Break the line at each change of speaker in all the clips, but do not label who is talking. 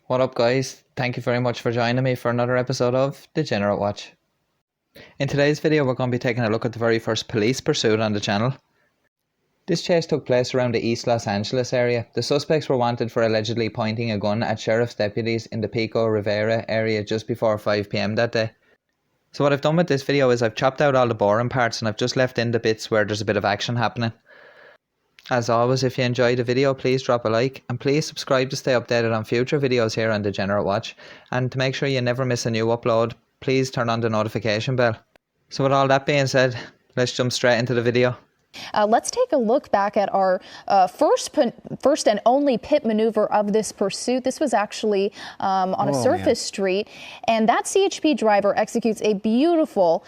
What up, guys? Thank you very much for joining me for another episode of Degenerate Watch. In today's video, we're going to be taking a look at the very first police pursuit on the channel. This chase took place around the East Los Angeles area. The suspects were wanted for allegedly pointing a gun at sheriff's deputies in the Pico Rivera area just before 5 PM that day. So what I've done with this video is I've chopped out all the boring parts and I've just left in the bits where there's a bit of action happening. As always, if you enjoyed the video, please drop a like and please subscribe to stay updated on future videos here on Degenerate Watch. And to make sure you never miss a new upload, please turn on the notification bell. So with all that being said, let's jump straight into the video.
Let's take a look back at our first and only pit maneuver of this pursuit. This was actually on a surface street, and that CHP driver executes a beautiful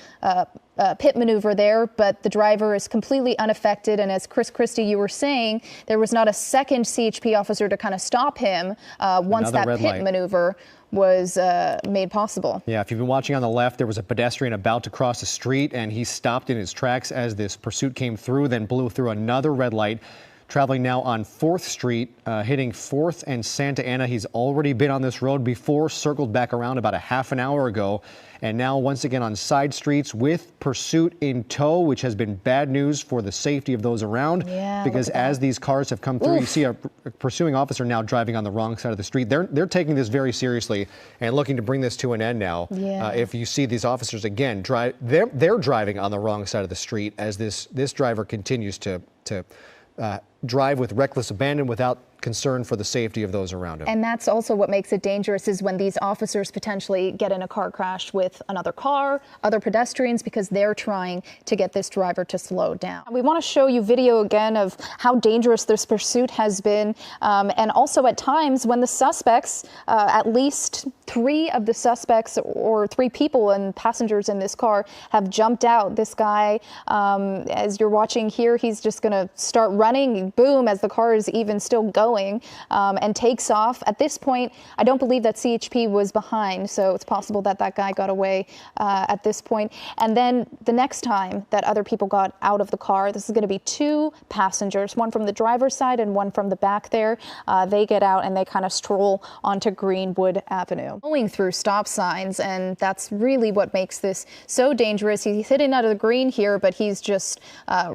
pit maneuver there, but the driver is completely unaffected. And as Chris Christie, you were saying, there was not a second CHP officer to kind of stop him once that pit maneuver was made possible.
Yeah, if you've been watching on the left, there was a pedestrian about to cross the street, and he stopped in his tracks as this pursuit came through, then blew through another red light. Traveling now on 4th Street, hitting 4th and Santa Ana. He's already been on this road before, circled back around about a half an hour ago, and now once again on side streets with pursuit in tow, which has been bad news for the safety of those around.
Yeah,
because as these cars have come through, you see a pursuing officer now driving on the wrong side of the street. They're taking this very seriously and looking to bring this to an end now.
Yeah.
If you see these officers again they're driving on the wrong side of the street as this driver continues to drive with reckless abandon without concern for the safety of those around him.
And that's also what makes it dangerous, is when these officers potentially get in a car crash with another car, other pedestrians, because they're trying to get this driver to slow down. We want to show you video again of how dangerous this pursuit has been, and also at times when the suspects, at least 3 of the suspects or 3 people and passengers in this car have jumped out. This guy, as you're watching here, he's just going to start running, boom, as the car is even still going. And takes off. At this point, I don't believe that CHP was behind, so it's possible that that guy got away at this point. And then the next time that other people got out of the car, this is going to be 2 passengers, one from the driver's side and one from the back there. They get out and they kind of stroll onto Greenwood Avenue, going through stop signs, and that's really what makes this so dangerous. He's hitting out of the green here, but he's just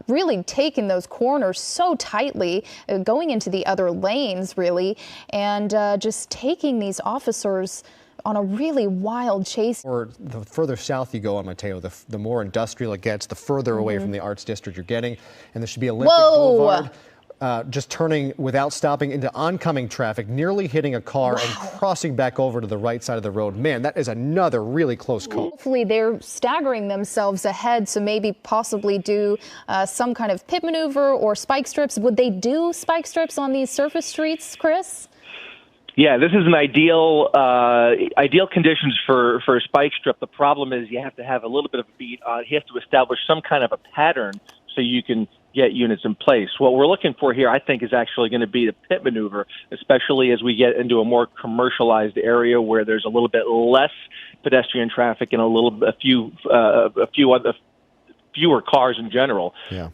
really taking those corners so tightly, going into the other lanes, really, and just taking these officers on a really wild chase.
Or the further south you go on Mateo, the more industrial it gets, the further away from the Arts District you're getting. And there should be Olympic Boulevard. Just turning without stopping into oncoming traffic, nearly hitting a car and crossing back over to the right side of the road. Man, that is another really close call.
Hopefully they're staggering themselves ahead, so maybe possibly do some kind of pit maneuver or spike strips. Would they do spike strips on these surface streets, Chris?
Yeah, this is an ideal conditions for a spike strip. The problem is you have to have a little bit of a beat. You have to establish some kind of a pattern so you can get units in place. What we're looking for here, I think, is actually going to be the pit maneuver, especially as we get into a more commercialized area where there's a little bit less pedestrian traffic and fewer cars in general.
Yeah.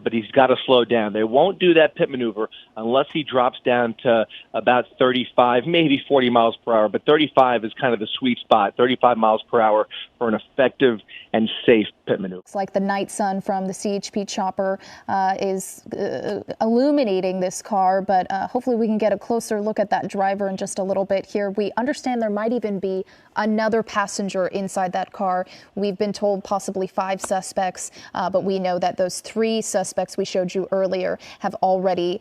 But he's got to slow down. They won't do that pit maneuver unless he drops down to about 35, maybe 40 miles per hour. But 35 is kind of the sweet spot, 35 miles per hour for an effective and safe pit maneuver.
It's like the night sun from the CHP chopper is illuminating this car, but hopefully we can get a closer look at that driver in just a little bit here. We understand there might even be another passenger inside that car. We've been told possibly 5 suspects, but we know that those 3 suspects we showed you earlier have already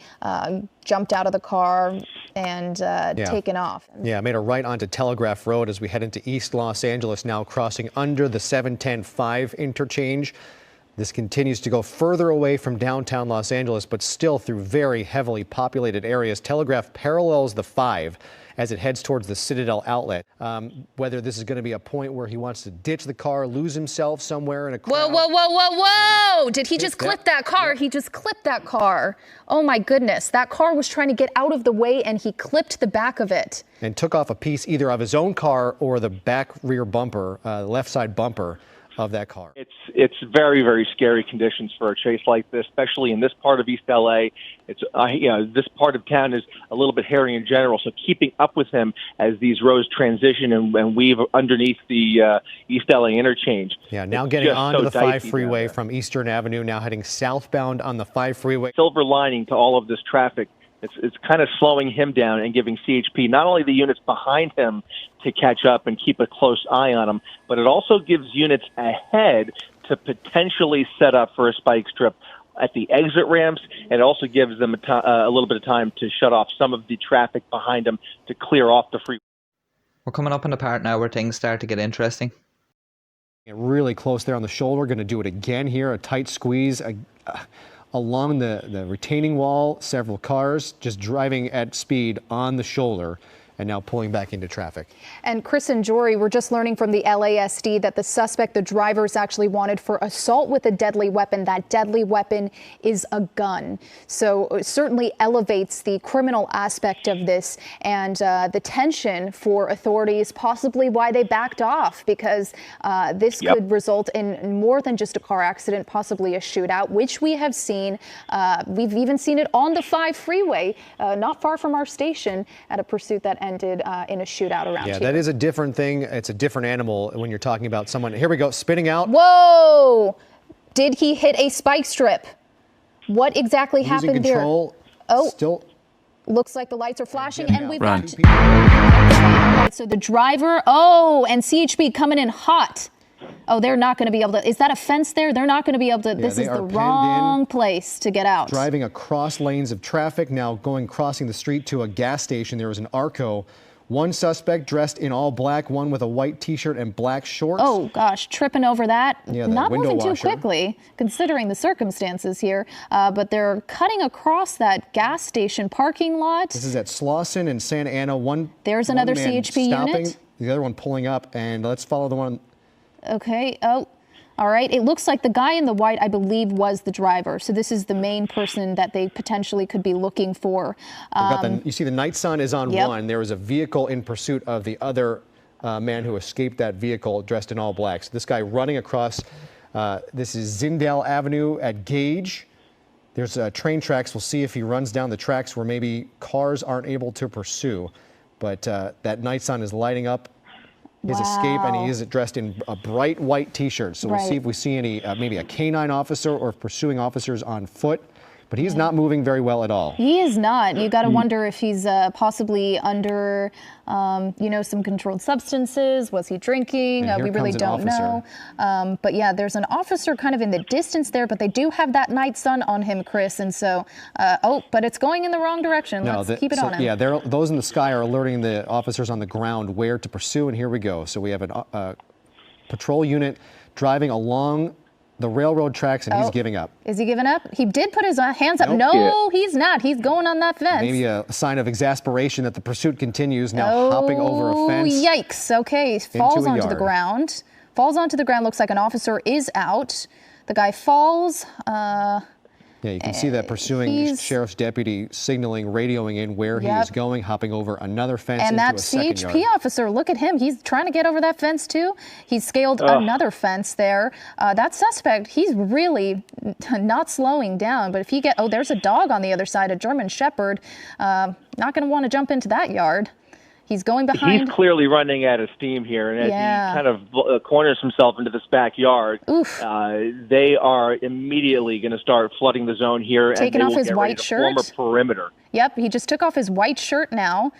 jumped out of the car and taken off.
Yeah, made a right onto Telegraph Road as we head into East Los Angeles, now crossing under the 710-5 interchange. This continues to go further away from downtown Los Angeles, but still through very heavily populated areas. Telegraph parallels the 5 as it heads towards the Citadel outlet. Whether this is going to be a point where he wants to ditch the car, lose himself somewhere in a crowd.
Whoa. Did he just clip that car? He just clipped that car. Oh my goodness. That car was trying to get out of the way and he clipped the back of it.
And took off a piece either of his own car or the back rear bumper, left side bumper. of that car.
It's very, very scary conditions for a chase like this, especially in this part of East LA. It's this part of town is a little bit hairy in general, so keeping up with him as these roads transition and weave underneath the East LA interchange.
Yeah, now getting onto the 5 freeway from Eastern Avenue, now heading southbound on the 5 freeway.
Silver lining to all of this traffic. It's kind of slowing him down and giving CHP not only the units behind him to catch up and keep a close eye on him, but it also gives units ahead to potentially set up for a spike strip at the exit ramps. It also gives them a little bit of time to shut off some of the traffic behind them to clear off the freeway.
We're coming up on the part now where things start to get interesting.
Really close there on the shoulder. Going to do it again here. A tight squeeze along the retaining wall. Several cars just driving at speed on the shoulder and now pulling back into traffic.
And Chris and Jory, we're just learning from the LASD that the suspect, the driver, is actually wanted for assault with a deadly weapon. That deadly weapon is a gun. So it certainly elevates the criminal aspect of this and the tension for authorities, possibly why they backed off, because this could result in more than just a car accident, possibly a shootout, which we have seen. We've even seen it on the 5 freeway, not far from our station, at a pursuit that ended in a shootout around here.
Yeah, that is a different thing. It's a different animal when you're talking about someone. Here we go, spinning out.
Whoa! Did he hit a spike strip? What exactly happened
control.
There? Oh,
still
looks like the lights are flashing, and we've
Run.
got so the driver. Oh, and CHP coming in hot. Oh, they're not going to be able to. Is that a fence there? They're not going to be able to.
Yeah,
this is the wrong place to get out.
Driving across lanes of traffic, now crossing the street to a gas station. There was an Arco. One suspect dressed in all black, one with a white T-shirt and black shorts.
Oh, gosh, tripping over that.
Yeah,
not moving
washer.
too quickly, considering the circumstances here. But they're cutting across that gas station parking lot.
This is at Slauson and Santa Ana.
There's another
man
CHP
stopping,
unit.
The other one pulling up, and let's follow the one.
Okay. Oh, all right. It looks like the guy in the white, I believe, was the driver. So this is the main person that they potentially could be looking for.
You see the night sun is on one. There was a vehicle in pursuit of the other man who escaped that vehicle dressed in all black. So this guy running across, this is Zindale Avenue at Gage. There's train tracks. We'll see if he runs down the tracks where maybe cars aren't able to pursue. But that night sun is lighting up his escape, and he is dressed in a bright white T-shirt. So we'll see if we see any, maybe a canine officer or pursuing officers on foot. But he's not moving very well at all.
He is not. You got to wonder if he's possibly under, some controlled substances. Was he drinking? We really don't know. But yeah, there's an officer kind of in the distance there, but they do have that night sun on him, Chris. And so, but it's going in the wrong direction. Let's keep it on him.
Yeah, those in the sky are alerting the officers on the ground where to pursue, and here we go. So we have a patrol unit driving along the railroad tracks, and he's giving up.
Is he giving up? He did put his hands up. No, he's not. He's going on that fence.
Maybe a sign of exasperation that the pursuit continues, now hopping over a fence.
Yikes. Okay, falls onto the ground. Falls onto the ground. Looks like an officer is out. The guy falls.
Yeah, you can see that pursuing sheriff's deputy signaling, radioing in where he is going, hopping over another fence
and
into
that
a second
CHP
yard.
officer, look at him. He's trying to get over that fence too. He's scaled another fence there. That suspect, he's really not slowing down. But if he there's a dog on the other side, a German Shepherd. Not going to want to jump into that yard. He's going behind.
He's clearly running out of steam here, and as he kind of corners himself into this backyard, they are immediately going to start flooding the zone here,
taking
and
off his white shirt.
Form a perimeter.
Yep, he just took off his white shirt now.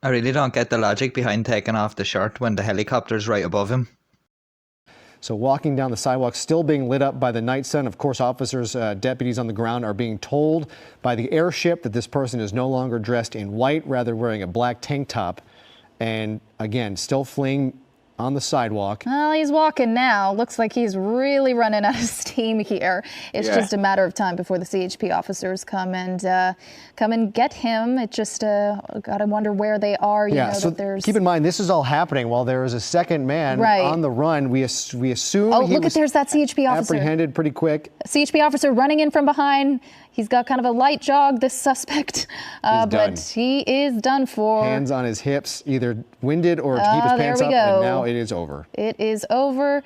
I really don't get the logic behind taking off the shirt when the helicopter's right above him.
So walking down the sidewalk, still being lit up by the night sun. Of course, officers, deputies on the ground are being told by the airship that this person is no longer dressed in white, rather wearing a black tank top. And again, still fleeing on the sidewalk.
Well, he's walking now. Looks like he's really running out of steam here. It's just a matter of time before the CHP officers come and get him. It just gotta wonder where they are. You know,
so
that there's...
keep in mind this is all happening while there is a second man on the run. We assume he was
there's that CHP officer
apprehended pretty quick.
CHP officer running in from behind. He's got kind of a light jog, this suspect, but he is done for.
Hands on his hips, either winded or to keep his pants up, and now it is over.
It is over.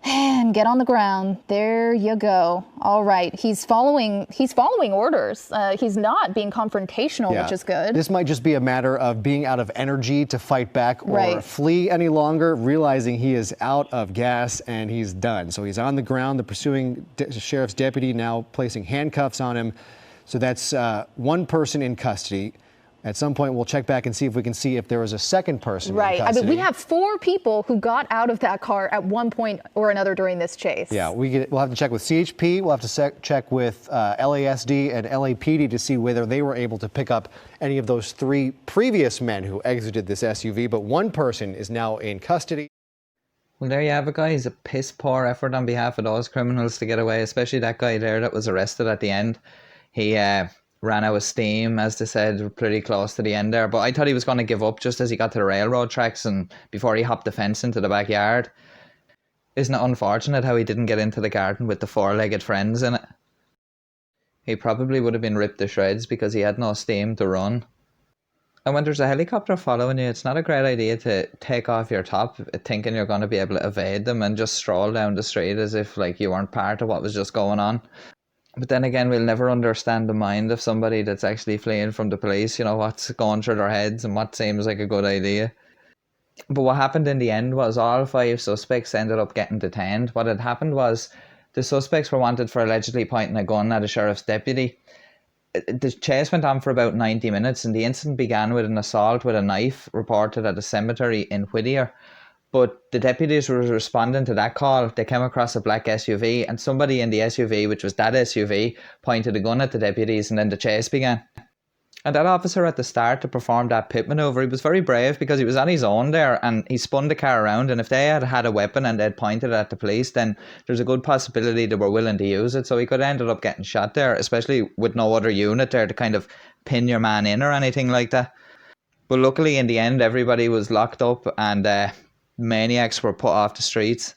And get on the ground. There you go. All right. He's following orders. He's not being confrontational, which is good.
This might just be a matter of being out of energy to fight back or flee any longer, realizing he is out of gas and he's done. So he's on the ground. The pursuing sheriff's deputy now placing handcuffs on him. So that's one person in custody. At some point, we'll check back and see if we can see if there was a second person in custody.
I mean, we have 4 people who got out of that car at one point or another during this chase.
Yeah, we'll have to check with CHP. We'll have to check with LASD and LAPD to see whether they were able to pick up any of those 3 previous men who exited this SUV. But one person is now in custody.
Well, there you have it, guys. A piss poor effort on behalf of those criminals to get away, especially that guy there that was arrested at the end. He ran out of steam, as they said, pretty close to the end there. But I thought he was going to give up just as he got to the railroad tracks and before he hopped the fence into the backyard. Isn't it unfortunate how he didn't get into the garden with the 4-legged friends in it? He probably would have been ripped to shreds because he had no steam to run. And when there's a helicopter following you, it's not a great idea to take off your top thinking you're going to be able to evade them and just stroll down the street as if like you weren't part of what was just going on. But then again, we'll never understand the mind of somebody that's actually fleeing from the police, you know, what's going through their heads and what seems like a good idea. But what happened in the end was all 5 suspects ended up getting detained. What had happened was the suspects were wanted for allegedly pointing a gun at a sheriff's deputy. The chase went on for about 90 minutes and the incident began with an assault with a knife reported at a cemetery in Whittier. But the deputies were responding to that call. They came across a black SUV and somebody in the SUV, which was that SUV, pointed a gun at the deputies and then the chase began. And that officer at the start to perform that pit manoeuvre, he was very brave because he was on his own there and he spun the car around, and if they had had a weapon and they'd pointed at the police, then there's a good possibility they were willing to use it. So he could have ended up getting shot there, especially with no other unit there to kind of pin your man in or anything like that. But luckily in the end everybody was locked up and maniacs were put off the streets.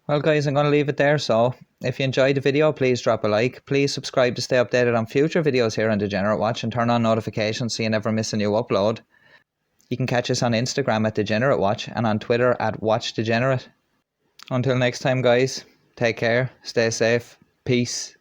Well guys, I'm going to leave it there. So if you enjoyed the video, please drop a like. Please subscribe to stay updated on future videos here on Degenerate Watch and turn on notifications so you never miss a new upload. You can catch us on Instagram at Degenerate Watch and on Twitter at Watch Degenerate. Until next time guys, take care, stay safe, peace.